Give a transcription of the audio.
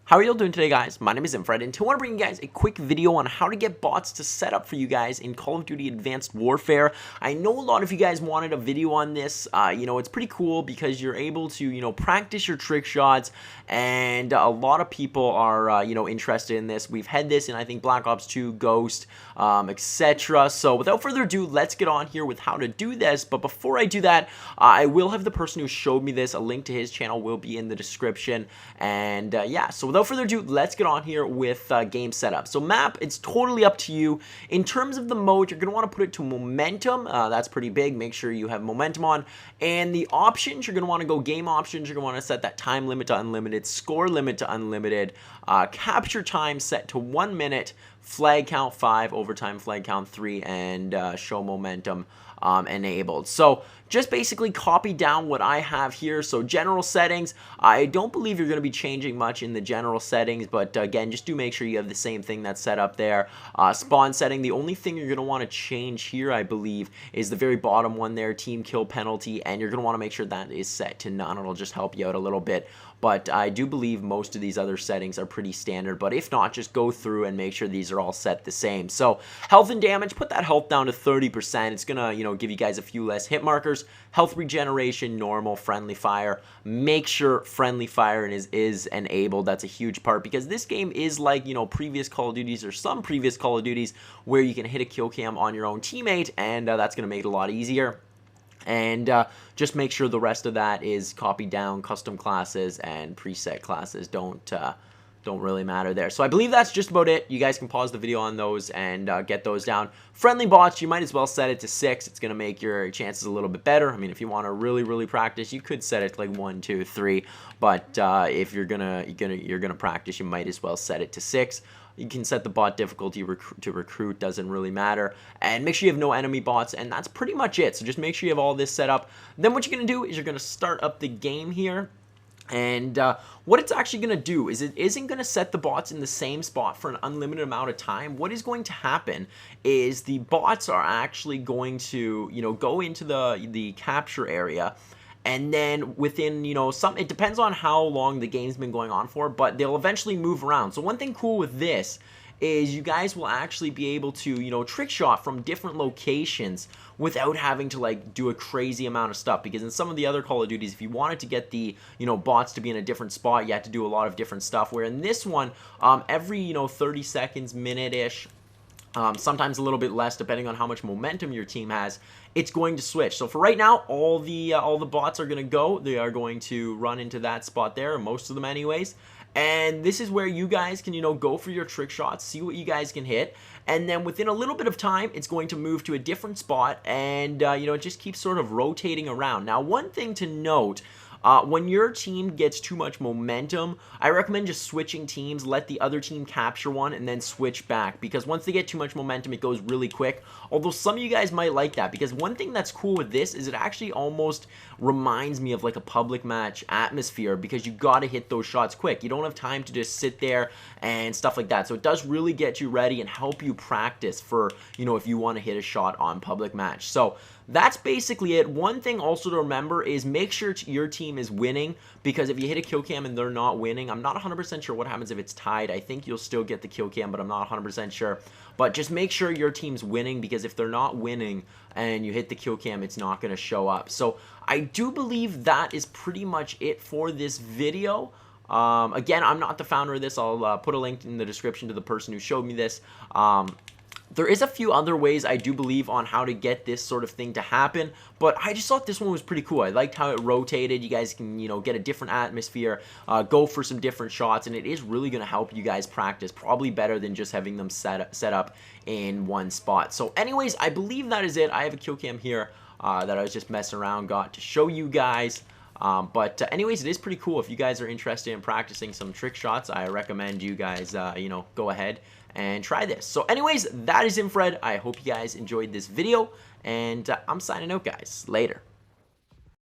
How are y'all doing today, guys? My name is InfraRed, and today I want to bring you guys a quick video on how to get bots to set up for you guys in Call of Duty Advanced Warfare. I know a lot of you guys wanted a video on this. It's pretty cool because you're able to, practice your trick shots, and a lot of people are, interested in this. We've had this in, I think, Black Ops 2, Ghost, etc. So without further ado, let's get on here with how to do this. But before I do that, I will have the person who showed me this. A link to his channel will be in the description. And so without further ado, let's get on here with game setup. So map, it's totally up to you. In terms of the mode, you're going to want to put it to momentum. That's pretty big. Make sure you have momentum on. And the options, you're going to want to go game options. You're going to want to set that time limit to unlimited, score limit to unlimited, capture time set to 1 minute, flag count 5, overtime flag count 3, and show momentum enabled. So just basically copy down what I have here. So general settings, I don't believe you're going to be changing much in the general settings, but again, just do make sure you have the same thing that's set up there. Spawn setting, the only thing you're going to want to change here, I believe, is the very bottom one there, team kill penalty, and you're going to want to make sure that is set to none. It'll just help you out a little bit. But I do believe most of these other settings are pretty standard, but if not, just go through and make sure these are all set the same. So health and damage, put that health down to 30%. It's gonna, give you guys a few less hit markers. Health regeneration, normal, friendly fire. Make sure friendly fire is enabled. That's a huge part because this game is like, previous Call of Duties or some previous Call of Duties where you can hit a kill cam on your own teammate, and that's gonna make it a lot easier. And just make sure the rest of that is copied down. Custom classes and preset classes don't really matter there. So I believe that's just about it. You guys can pause the video on those and get those down. Friendly bots, you might as well set it to 6. It's going to make your chances a little bit better. I mean, if you want to really practice, you could set it to like 1, 2, 3. But if you're gonna practice, you might as well set it to 6. You can set the bot difficulty to recruit, doesn't really matter. And make sure you have no enemy bots, and that's pretty much it. So just make sure you have all this set up. Then what you're going to do is you're going to start up the game here. And what it's actually going to do is it isn't going to set the bots in the same spot for an unlimited amount of time. What is going to happen is the bots are actually going to, go into the capture area. And then within, it depends on how long the game's been going on for, but they'll eventually move around. So one thing cool with this is you guys will actually be able to, trick shot from different locations without having to, do a crazy amount of stuff. Because in some of the other Call of Duties, if you wanted to get the, bots to be in a different spot, you had to do a lot of different stuff. Where in this one, every, 30 seconds, minute-ish, sometimes a little bit less depending on how much momentum your team has, it's going to switch. So for right now, all the bots are going to go. They are going to run into that spot there, most of them anyways. And this is where you guys can, go for your trick shots, see what you guys can hit. And then within a little bit of time, it's going to move to a different spot. And, it just keeps sort of rotating around. Now, one thing to note, when your team gets too much momentum, I recommend just switching teams, let the other team capture one, and then switch back. Because once they get too much momentum, it goes really quick. Although some of you guys might like that, because one thing that's cool with this is it actually almost reminds me of like a public match atmosphere, because you got to hit those shots quick. You don't have time to just sit there and stuff like that. So it does really get you ready and help you practice for, if you want to hit a shot on public match. So that's basically it. One thing also to remember is make sure your team is winning, because if you hit a kill cam and they're not winning, I'm not 100% sure what happens if it's tied. I think you'll still get the kill cam, but I'm not 100% sure. But just make sure your team's winning, because if they're not winning and you hit the kill cam, it's not going to show up. So I do believe that is pretty much it for this video. Again, I'm not the founder of this. I'll put a link in the description to the person who showed me this. There is a few other ways, I do believe, on how to get this sort of thing to happen, but I just thought this one was pretty cool. I liked how it rotated. You guys can, get a different atmosphere, go for some different shots, and it is really going to help you guys practice, probably better than just having them set up in one spot. So anyways, I believe that is it. I have a kill cam here that I was just messing around, got to show you guys. But anyways, it is pretty cool. If you guys are interested in practicing some trick shots, I recommend you guys, go ahead and try this. So anyways, that is InfraRed. I hope you guys enjoyed this video, and I'm signing out, guys. Later.